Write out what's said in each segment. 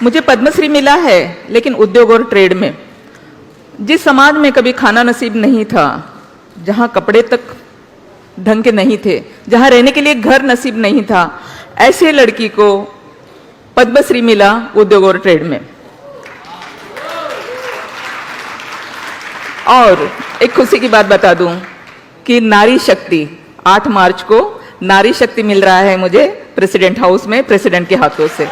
मुझे पद्मश्री मिला है, लेकिन उद्योग और ट्रेड में। जिस समाज में कभी खाना नसीब नहीं था, जहां कपड़े तक ढंग के नहीं थे, जहां रहने के लिए घर नसीब नहीं था, ऐसे लड़की को पद्मश्री मिला उद्योग और ट्रेड में। और एक खुशी की बात बता दूं कि नारी शक्ति 8 मार्च को नारी शक्ति मिल रहा है मुझे प्रेसिडेंट हाउस में, प्रेसिडेंट के हाथों से।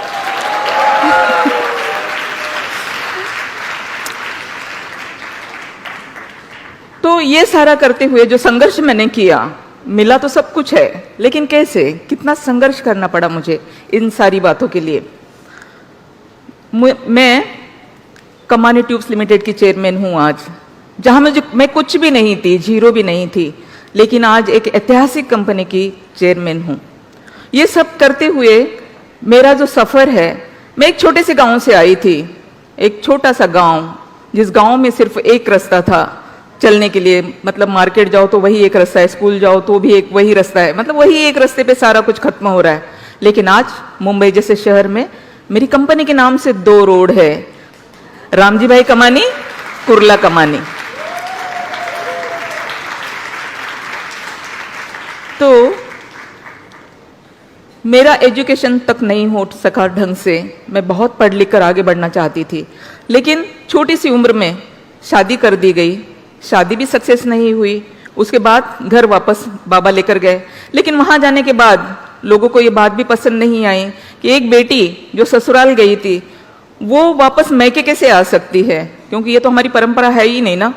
तो ये सारा करते हुए जो संघर्ष मैंने किया, मिला तो सब कुछ है, लेकिन कैसे, कितना संघर्ष करना पड़ा मुझे इन सारी बातों के लिए। मैं कमानी ट्यूब्स लिमिटेड की चेयरमैन हूं आज, जहां मैं कुछ भी नहीं थी, जीरो भी नहीं थी, लेकिन आज एक ऐतिहासिक कंपनी की चेयरमैन हूं। ये सब करते हुए मेरा जो सफर है, मैं एक छोटे से गांव से आई थी, एक छोटा सा गांव, जिस गांव में सिर्फ एक रास्ता था चलने के लिए, मतलब मार्केट जाओ तो वही एक रास्ता है, स्कूल जाओ तो भी एक वही रास्ता है, मतलब वही एक रास्ते पे सारा कुछ खत्म हो रहा है। लेकिन आज मुंबई जैसे शहर में मेरी कंपनी के नाम से 2 रोड है, रामजी भाई कमानी, कुर्ला कमानी। तो मेरा एजुकेशन तक नहीं हो सका ढंग से, मैं बहुत पढ़ लिख कर आगे बढ़ना चाहती थी, लेकिन छोटी सी उम्र में शादी कर दी गई, शादी भी सक्सेस नहीं हुई। उसके बाद घर वापस बाबा लेकर गए, लेकिन वहां जाने के बाद लोगों को ये बात भी पसंद नहीं आई कि एक बेटी जो ससुराल गई थी वो वापस मैके कैसे आ सकती है, क्योंकि ये तो हमारी परंपरा है ही नहीं ना।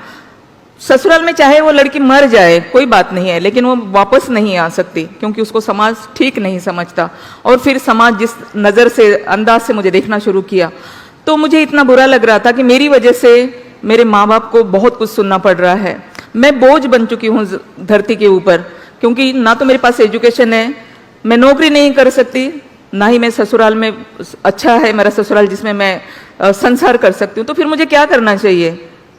ससुराल में चाहे वो लड़की मर जाए कोई बात नहीं है, लेकिन वो वापस नहीं आ सकती, क्योंकि उसको समाज ठीक नहीं समझता। और फिर समाज जिस नज़र से, अंदाज से मुझे देखना शुरू किया, तो मुझे इतना बुरा लग रहा था कि मेरी वजह से मेरे माँ बाप को बहुत कुछ सुनना पड़ रहा है। मैं बोझ बन चुकी हूँ धरती के ऊपर, क्योंकि ना तो मेरे पास एजुकेशन है, मैं नौकरी नहीं कर सकती, ना ही मैं ससुराल में, अच्छा है मेरा ससुराल जिसमें मैं संसार कर सकती हूँ। तो फिर मुझे क्या करना चाहिए?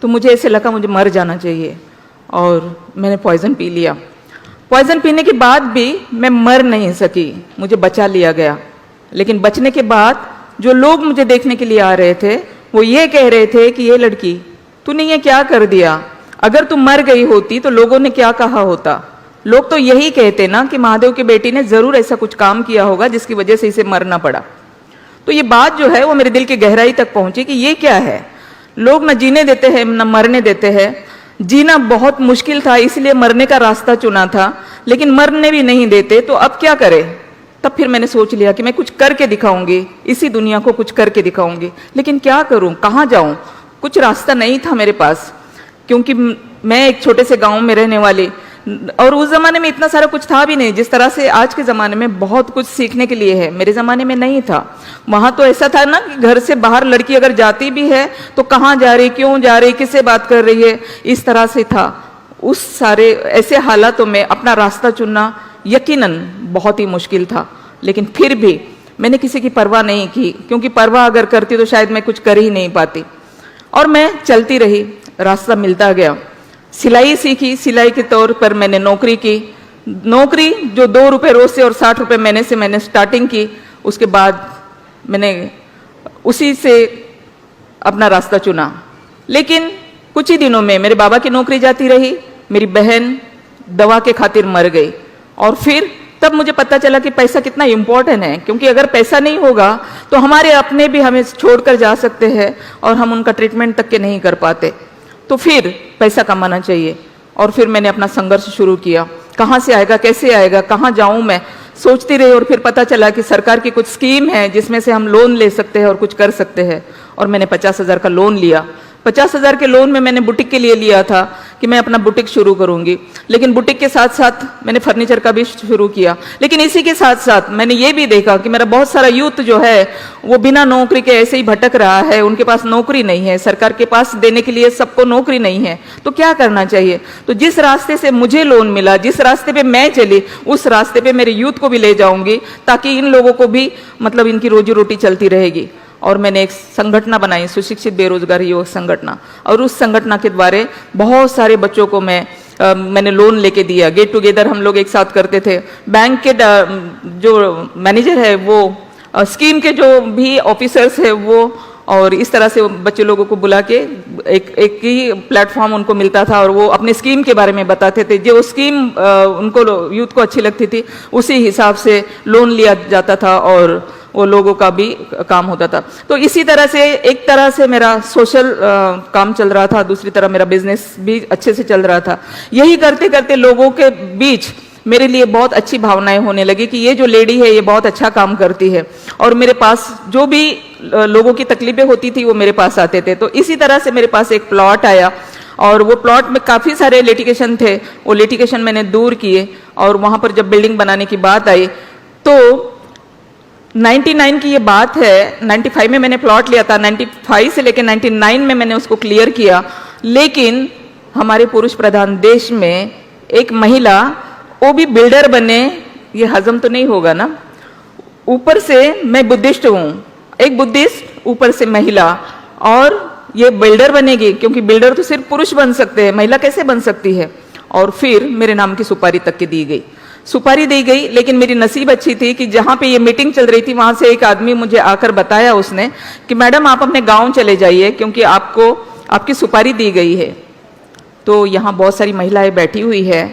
तो मुझे ऐसे लगा मुझे मर जाना चाहिए, और मैंने पॉइजन पी लिया। पॉइजन पीने के बाद भी मैं मर नहीं सकी, मुझे बचा लिया गया। लेकिन बचने के बाद जो लोग मुझे देखने के लिए आ रहे थे, वो ये कह रहे थे कि ये लड़की, तूने ये क्या कर दिया? अगर तू मर गई होती तो लोगों ने क्या कहा होता? लोग तो यही कहते ना कि महादेव की बेटी ने जरूर ऐसा कुछ काम किया होगा जिसकी वजह से इसे मरना पड़ा। तो ये बात जो है वो मेरे दिल की गहराई तक पहुंची कि ये क्या है, लोग न जीने देते हैं न मरने देते हैं। जीना बहुत मुश्किल था, इसलिए मरने का रास्ता चुना था, लेकिन मरने भी नहीं देते, तो अब क्या करें? तब फिर मैंने सोच लिया कि मैं कुछ करके दिखाऊंगी, इसी दुनिया को कुछ करके दिखाऊंगी। लेकिन क्या करूं, कहाँ जाऊं? कुछ रास्ता नहीं था मेरे पास, क्योंकि मैं एक छोटे से गांव में रहने वाली, और उस जमाने में इतना सारा कुछ था भी नहीं जिस तरह से आज के ज़माने में बहुत कुछ सीखने के लिए है, मेरे ज़माने में नहीं था। वहाँ तो ऐसा था ना कि घर से बाहर लड़की अगर जाती भी है तो कहाँ जा रही, क्यों जा रही, किससे बात कर रही है, इस तरह से था। उस सारे ऐसे हालातों में अपना रास्ता चुनना यकीनन बहुत ही मुश्किल था, लेकिन फिर भी मैंने किसी की परवाह नहीं की, क्योंकि परवाह अगर करती तो शायद मैं कुछ कर ही नहीं पाती। और मैं चलती रही, रास्ता मिलता गया। सिलाई सीखी, सिलाई के तौर पर मैंने नौकरी की, नौकरी जो 2 रुपये रोज से और 60 रुपये महीने से मैंने स्टार्टिंग की। उसके बाद मैंने उसी से अपना रास्ता चुना। लेकिन कुछ ही दिनों में मेरे बाबा की नौकरी जाती रही, मेरी बहन दवा के खातिर मर गई, और फिर तब मुझे पता चला कि पैसा कितना इम्पोर्टेंट है, क्योंकि अगर पैसा नहीं होगा तो हमारे अपने भी हमें छोड़कर जा सकते हैं और हम उनका ट्रीटमेंट तक के नहीं कर पाते। तो फिर पैसा कमाना चाहिए, और फिर मैंने अपना संघर्ष शुरू किया। कहाँ से आएगा, कैसे आएगा, कहाँ जाऊँ मैं, सोचती रही। और फिर पता चला कि सरकार की कुछ स्कीम है जिसमें से हम लोन ले सकते हैं और कुछ कर सकते हैं, और मैंने 50,000 का लोन लिया। 50,000 के लोन में मैंने बुटीक के लिए लिया था कि मैं अपना बुटीक शुरू करूंगी, लेकिन बुटीक के साथ साथ मैंने फर्नीचर का भी शुरू किया। लेकिन इसी के साथ साथ मैंने ये भी देखा कि मेरा बहुत सारा यूथ जो है वो बिना नौकरी के ऐसे ही भटक रहा है, उनके पास नौकरी नहीं है, सरकार के पास देने के लिए सबको नौकरी नहीं है, तो क्या करना चाहिए? तो जिस रास्ते से मुझे लोन मिला, जिस रास्ते पे मैं चली, उस रास्ते पे मेरे यूथ को भी ले जाऊंगी, ताकि इन लोगों को भी मतलब इनकी रोजी रोटी चलती रहेगी। और मैंने एक संगठन बनाई, सुशिक्षित बेरोजगार युवक संगठन, और उस संगठन के द्वारा बहुत सारे बच्चों को मैंने लोन लेके दिया। गेट टुगेदर हम लोग एक साथ करते थे। बैंक के जो मैनेजर है वो स्कीम के जो भी ऑफिसर्स है वो, और इस तरह से बच्चे लोगों को बुला के एक ही प्लेटफॉर्म उनको मिलता था और वो अपने स्कीम के बारे में बताते थे। जो स्कीम उनको यूथ को अच्छी लगती थी उसी हिसाब से लोन लिया जाता था और वो लोगों का भी काम होता था। तो इसी तरह से एक तरह से मेरा सोशल काम चल रहा था, दूसरी तरफ मेरा बिजनेस भी अच्छे से चल रहा था। यही करते करते लोगों के बीच मेरे लिए बहुत अच्छी भावनाएं होने लगी कि ये जो लेडी है ये बहुत अच्छा काम करती है, और मेरे पास जो भी लोगों की तकलीफें होती थी वो मेरे पास आते थे। तो इसी तरह से मेरे पास एक प्लॉट आया और वो प्लॉट में काफ़ी सारे लिटिगेशन थे, वो लिटिगेशन मैंने दूर किए, और वहाँ पर जब बिल्डिंग बनाने की बात आई तो 99 की ये बात है, 95 में मैंने प्लॉट लिया था, 95 से लेकर 99 में मैंने उसको क्लियर किया। लेकिन हमारे पुरुष प्रधान देश में एक महिला वो भी बिल्डर बने, ये हजम तो नहीं होगा ना। ऊपर से मैं बुद्धिस्ट हूँ, एक बुद्धिस्ट, ऊपर से महिला, और ये बिल्डर बनेगी, क्योंकि बिल्डर तो सिर्फ पुरुष बन सकते हैं, महिला कैसे बन सकती है। और फिर मेरे नाम की सुपारी तक की दी गई, सुपारी दी गई। लेकिन मेरी नसीब अच्छी थी कि जहाँ पे ये मीटिंग चल रही थी वहाँ से एक आदमी मुझे आकर बताया उसने कि मैडम आप अपने गाँव चले जाइए क्योंकि आपको आपकी सुपारी दी गई है। तो यहाँ बहुत सारी महिलाएं बैठी हुई है,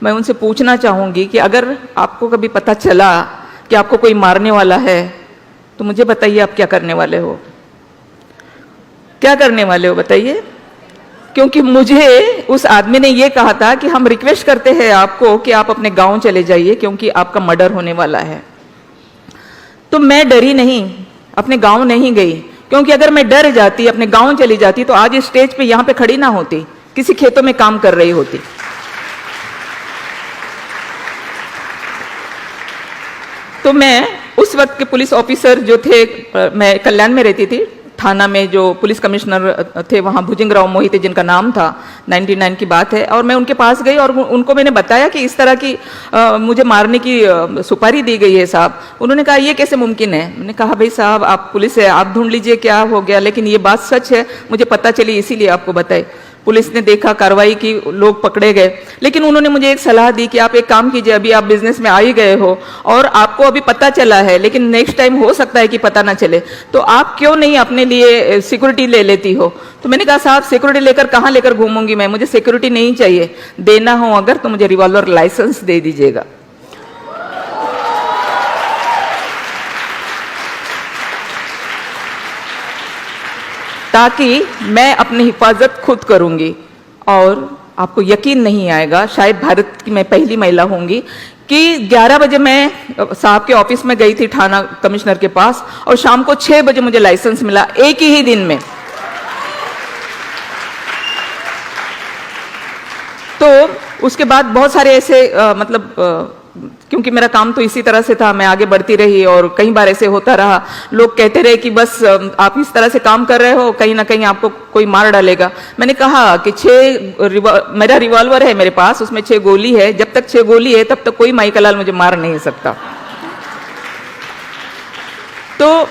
मैं उनसे पूछना चाहूँगी कि अगर आपको कभी पता चला कि आपको कोई मारने वाला है तो मुझे बताइए आप क्या करने वाले हो, क्या करने वाले हो बताइए। क्योंकि मुझे उस आदमी ने ये कहा था कि हम रिक्वेस्ट करते हैं आपको कि आप अपने गांव चले जाइए क्योंकि आपका मर्डर होने वाला है। तो मैं डरी नहीं, अपने गांव नहीं गई, क्योंकि अगर मैं डर जाती, अपने गांव चली जाती तो आज इस स्टेज पे यहाँ पे खड़ी ना होती, किसी खेतों में काम कर रही होती। तो मैं उस वक्त के पुलिस ऑफिसर जो थे, मैं कल्याण में रहती थी, थाना में जो पुलिस कमिश्नर थे वहाँ भुजंगराव मोहिते जिनका नाम था, 99 की बात है, और मैं उनके पास गई और उनको मैंने बताया कि इस तरह की मुझे मारने की सुपारी दी गई है साहब। उन्होंने कहा ये कैसे मुमकिन है। मैंने कहा भाई साहब आप पुलिस है, आप ढूंढ लीजिए क्या हो गया, लेकिन ये बात सच है, मुझे पता चली इसीलिए आपको बताई। पुलिस ने देखा, कार्रवाई की, लोग पकड़े गए। लेकिन उन्होंने मुझे एक सलाह दी कि आप एक काम कीजिए, अभी आप बिजनेस में आ ही गए हो और आपको अभी पता चला है, लेकिन नेक्स्ट टाइम हो सकता है कि पता ना चले, तो आप क्यों नहीं अपने लिए सिक्योरिटी ले लेती हो। तो मैंने कहा साहब सिक्योरिटी लेकर कहाँ लेकर घूमूंगी मैं, मुझे सिक्योरिटी नहीं चाहिए, देना हो अगर तो मुझे रिवॉल्वर लाइसेंस दे दीजिएगा। ताकि मैं अपनी हिफाजत खुद करूंगी। और आपको यकीन नहीं आएगा, शायद भारत की मैं पहली महिला होंगी कि 11 बजे मैं साहब के ऑफिस में गई थी थाना कमिश्नर के पास, और शाम को 6 बजे मुझे लाइसेंस मिला, एक ही दिन में। तो उसके बाद बहुत सारे ऐसे क्योंकि मेरा काम तो इसी तरह से था, मैं आगे बढ़ती रही और कई बार ऐसे होता रहा। लोग कहते रहे कि बस आप इस तरह से काम कर रहे हो, कहीं ना कहीं आपको कोई मार डालेगा। मैंने कहा कि मेरा रिवॉल्वर है मेरे पास, उसमें 6 गोली है, जब तक 6 गोली है तब तक कोई माइकलाल मुझे मार नहीं सकता। तो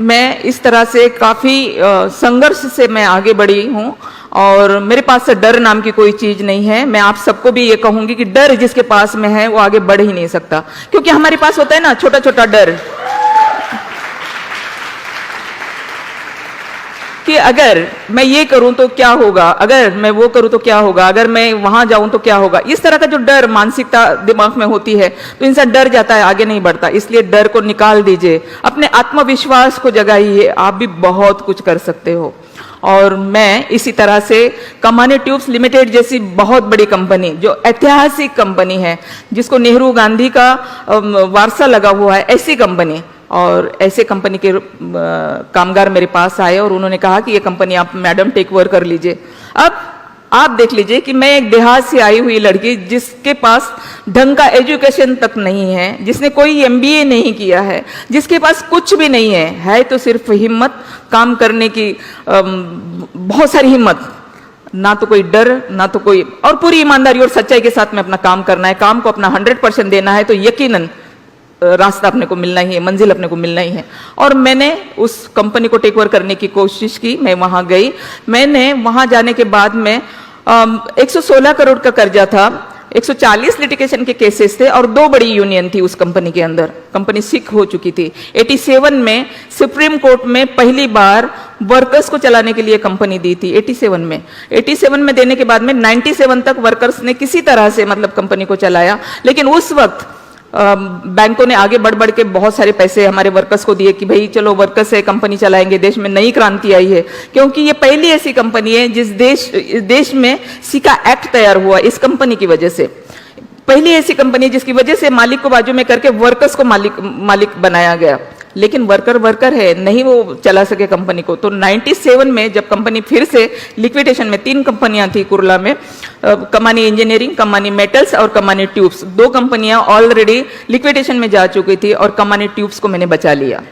मैं इस तरह से काफी संघर्ष से मैं आगे बढ़ी हूँ, और मेरे पास से डर नाम की कोई चीज नहीं है। मैं आप सबको भी ये कहूंगी कि डर जिसके पास में है वो आगे बढ़ ही नहीं सकता, क्योंकि हमारे पास होता है ना छोटा छोटा डर कि अगर मैं ये करूं तो क्या होगा, अगर मैं वो करूं तो क्या होगा, अगर मैं वहां जाऊं तो क्या होगा। इस तरह का जो डर मानसिकता दिमाग में होती है तो इंसान डर जाता है, आगे नहीं बढ़ता। इसलिए डर को निकाल दीजिए, अपने आत्मविश्वास को जगाइए, आप भी बहुत कुछ कर सकते हो। और मैं इसी तरह से कमानी ट्यूब्स लिमिटेड जैसी बहुत बड़ी कंपनी, जो ऐतिहासिक कंपनी है, जिसको नेहरू गांधी का वारसा लगा हुआ है, ऐसी कंपनी, और ऐसे कंपनी के कामगार मेरे पास आए और उन्होंने कहा कि ये कंपनी आप मैडम टेक ओवर कर लीजिए। अब आप देख लीजिए कि मैं एक देहात से आई हुई लड़की, जिसके पास ढंग का एजुकेशन तक नहीं है, जिसने कोई MBA नहीं किया है, जिसके पास कुछ भी नहीं है तो सिर्फ हिम्मत, काम करने की बहुत सारी हिम्मत, ना तो कोई डर, ना तो कोई, और पूरी ईमानदारी और सच्चाई के साथ में अपना काम करना है, काम को अपना 100% देना है, तो यकीनन रास्ता अपने को मिलना ही है, मंजिल अपने को मिलना ही है। और मैंने उस कंपनी को टेक ओवर करने की कोशिश की, मैं वहां गई। मैंने वहां जाने के बाद में 116 करोड़ का कर्जा था, 140 लिटिगेशन के केसेस थे और 2 बड़ी यूनियन थी उस कंपनी के अंदर। कंपनी सिक हो चुकी थी। 87 में सुप्रीम कोर्ट में पहली बार वर्कर्स को चलाने के लिए कंपनी दी थी। 87 में देने के बाद में 97 तक वर्कर्स ने किसी तरह से मतलब कंपनी को चलाया। लेकिन उस वक्त बैंकों ने आगे बढ़ बढ़ के बहुत सारे पैसे हमारे वर्कर्स को दिए कि भाई चलो वर्कर्स से कंपनी चलाएंगे, देश में नई क्रांति आई है। क्योंकि ये पहली ऐसी कंपनी है जिस देश में सिका एक्ट तैयार हुआ इस कंपनी की वजह से। पहली ऐसी कंपनी जिसकी वजह से मालिक को बाजू में करके वर्कर्स को मालिक बनाया गया। लेकिन वर्कर है, नहीं वो चला सके कंपनी को। तो 97 में जब कंपनी फिर से लिक्विडेशन में, 3 कंपनियां थी कुर्ला में, कमानी इंजीनियरिंग, कमानी मेटल्स और कमानी ट्यूब्स, 2 कंपनियां ऑलरेडी लिक्विडेशन में जा चुकी थी और कमानी ट्यूब्स को मैंने बचा लिया।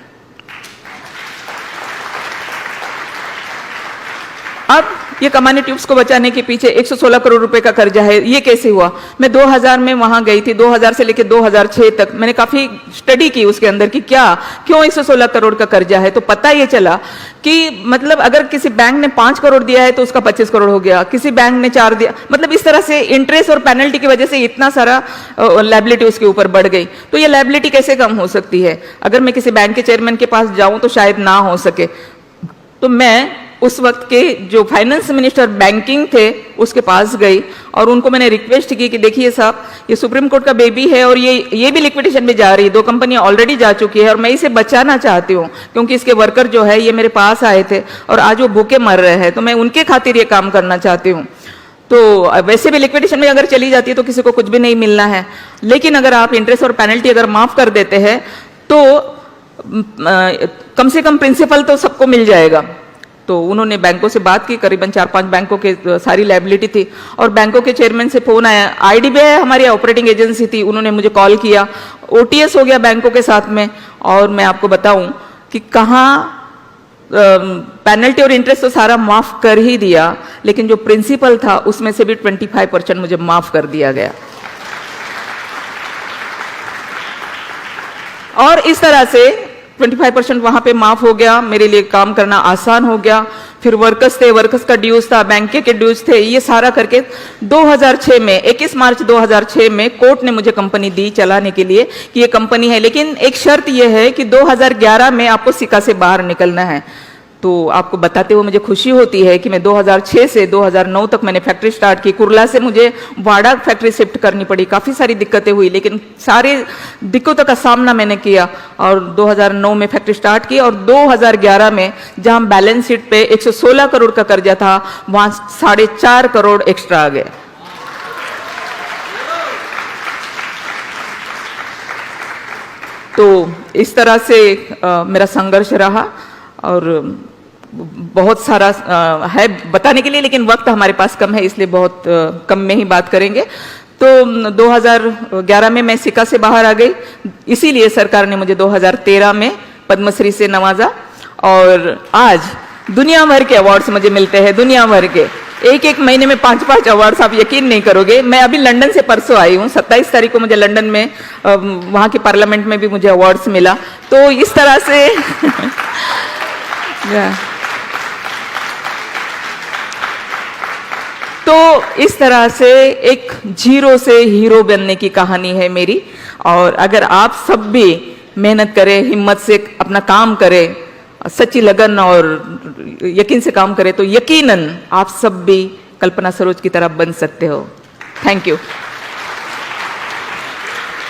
अब ये कमानी ट्यूब्स को बचाने के पीछे 116 करोड़ रुपए का कर्जा है। ये कैसे हुआ? मैं 2000 में वहां गई थी। 2000 से लेकर 2006 तक मैंने काफी स्टडी की उसके अंदर कि क्यों 116 करोड़ का कर्जा है। तो पता ये चला कि मतलब अगर किसी बैंक ने 5 करोड़ दिया है तो उसका 25 करोड़ हो गया, किसी बैंक ने 4 दिया, मतलब इस तरह से इंटरेस्ट और पेनल्टी की वजह से इतना सारा लायबिलिटी उसके ऊपर बढ़ गई। तो ये लायबिलिटी कैसे कम हो सकती है? अगर मैं किसी बैंक के चेयरमैन के पास जाऊं तो शायद ना हो सके। तो मैं उस वक्त के जो फाइनेंस मिनिस्टर बैंकिंग थे उसके पास गई और उनको मैंने रिक्वेस्ट की कि देखिए साहब, ये सुप्रीम कोर्ट का बेबी है और ये भी लिक्विडेशन में जा रही है, 2 कंपनियां ऑलरेडी जा चुकी है और मैं इसे बचाना चाहती हूँ क्योंकि इसके वर्कर जो है ये मेरे पास आए थे और आज वो भूखे मर रहे हैं, तो मैं उनके खातिर ये काम करना चाहती हूँ। तो वैसे भी लिक्विडेशन में अगर चली जाती है तो किसी को कुछ भी नहीं मिलना है, लेकिन अगर आप इंटरेस्ट और पेनल्टी अगर माफ कर देते हैं तो कम से कम प्रिंसिपल तो सबको मिल जाएगा। तो उन्होंने बैंकों से बात की, करीबन 4-5 बैंकों के सारी लायबिलिटी थी और बैंकों के चेयरमैन से फोन आया। आईडीबीआई हमारी ऑपरेटिंग एजेंसी थी, उन्होंने मुझे कॉल किया। ओटीएस हो गया बैंकों के साथ में। और मैं आपको बताऊं कि कहाँ पेनल्टी और इंटरेस्ट तो सारा माफ कर ही दिया, लेकिन जो प्रिंसिपल था उसमें से भी 25% मुझे माफ कर दिया गया। और इस तरह से 25% वहां पे माफ हो गया, मेरे लिए काम करना आसान हो गया। फिर वर्कर्स थे, वर्कर्स का ड्यूज था, बैंक के ड्यूज थे, ये सारा करके 2006 में 21 मार्च 2006 में कोर्ट ने मुझे कंपनी दी चलाने के लिए कि ये कंपनी है, लेकिन एक शर्त ये है कि 2011 में आपको सिका से बाहर निकलना है। तो आपको बताते हुए मुझे खुशी होती है कि मैं 2006 से 2009 तक मैंने फैक्ट्री स्टार्ट की। कुर्ला से मुझे वाड़ा फैक्ट्री शिफ्ट करनी पड़ी, काफ़ी सारी दिक्कतें हुई, लेकिन सारे दिक्कतों का सामना मैंने किया और 2009 में फैक्ट्री स्टार्ट की। और 2011 में जहां बैलेंस शीट पे 116 करोड़ का कर्जा था, वहां 4.5 करोड़ एक्स्ट्रा आ गए। तो इस तरह से मेरा संघर्ष रहा और बहुत सारा है बताने के लिए, लेकिन वक्त हमारे पास कम है, इसलिए बहुत कम में ही बात करेंगे। तो 2011 में मैं सिका से बाहर आ गई, इसीलिए सरकार ने मुझे 2013 में पद्मश्री से नवाजा और आज दुनिया भर के अवार्ड्स मुझे मिलते हैं, दुनिया भर के। एक महीने में 5-5 अवार्ड्स, आप यकीन नहीं करोगे। मैं अभी लंदन से परसों आई हूँ, 27 तारीख को मुझे लंदन में वहाँ के पार्लियामेंट में भी मुझे अवार्ड्स मिला। तो इस तरह से तो इस तरह से एक जीरो से हीरो बनने की कहानी है मेरी। और अगर आप सब भी मेहनत करें, हिम्मत से अपना काम करें, सच्ची लगन और यकीन से काम करें, तो यकीनन आप सब भी कल्पना सरोज की तरह बन सकते हो। Thank you.